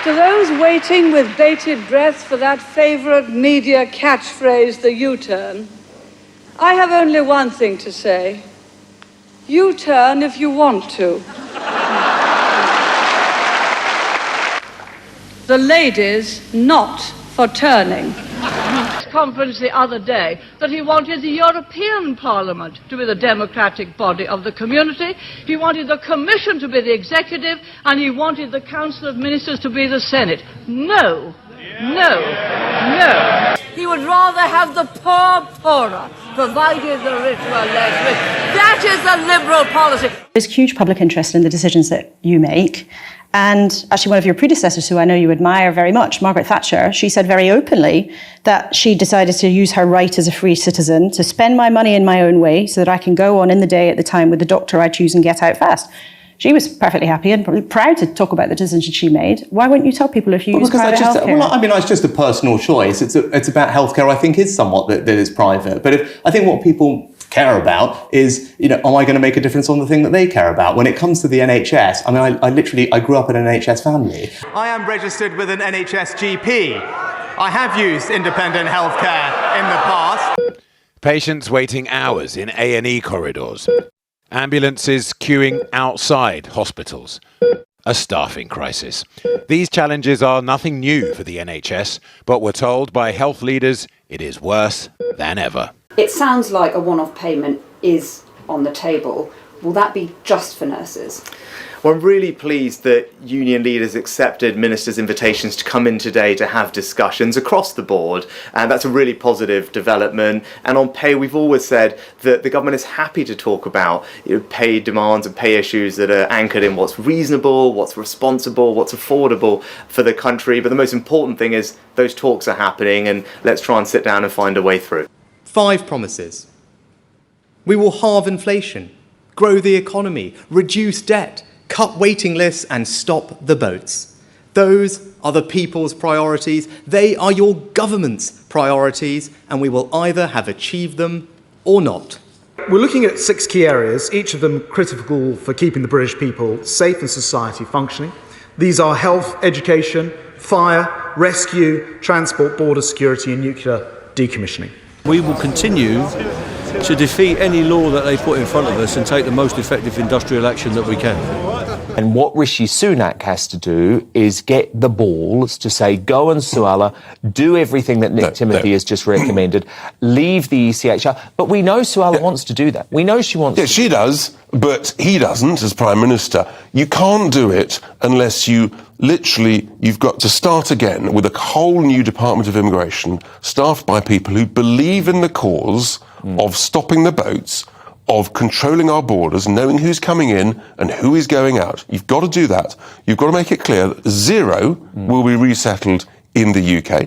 To those waiting with bated breath for that favourite media catchphrase, the U-turn, I have only one thing to say. U-turn if you want to. The ladies not for turning. Conference the other day that he wanted the European Parliament to be the democratic body of the community, he wanted the Commission to be the executive, and he wanted the Council of Ministers to be the Senate. No, no, no. He would rather have the poor poorer, provided the rich were less rich. That is the Liberal policy. There's huge public interest in the decisions that you make. And actually one of your predecessors, who I know you admire very much, Margaret Thatcher, she said very openly that she decided to use her right as a free citizen to spend my money in my own way so that I can go on in the day at the time with the doctor I choose and get out fast. She was perfectly happy and probably proud to talk about the decision she made. Why won't you tell people if you use private healthcare? Well, I mean, it's just a personal choice. It's about healthcare, I think, is somewhat that is private. But I think what people care about is, am I going to make a difference on the thing that they care about? When it comes to the NHS, I mean, I grew up in an NHS family. I am registered with an NHS GP. I have used independent healthcare in the past. Patients waiting hours in A&E corridors. Ambulances queuing outside hospitals. A staffing crisis. These challenges are nothing new for the NHS, but we're told by health leaders it is worse than ever. It sounds like a one-off payment is on the table. Will that be just for nurses? Well, I'm really pleased that union leaders accepted ministers' invitations to come in today to have discussions across the board, and that's a really positive development. And on pay, we've always said that the government is happy to talk about pay demands and pay issues that are anchored in what's reasonable, what's responsible, what's affordable for the country. But the most important thing is those talks are happening, and let's try and sit down and find a way through. 5 promises. We will halve inflation, grow the economy, reduce debt, cut waiting lists and stop the boats. Those are the people's priorities. They are your government's priorities, and we will either have achieved them or not. We're looking at 6 key areas, each of them critical for keeping the British people safe and society functioning. These are health, education, fire, rescue, transport, border security and nuclear decommissioning. We will continue to defeat any law that they put in front of us and take the most effective industrial action that we can. And what Rishi Sunak has to do is get the balls to say, go and Suella, do everything that Nick Timothy has just recommended, leave the ECHR. But we know Suella wants to do that. We know she wants to. Yeah, she does, but he doesn't as Prime Minister. You can't do it unless you've got to start again with a whole new Department of Immigration, staffed by people who believe in the cause of stopping the boats, of controlling our borders, knowing who's coming in and who is going out. You've got to do that. You've got to make it clear that 0 will be resettled in the UK.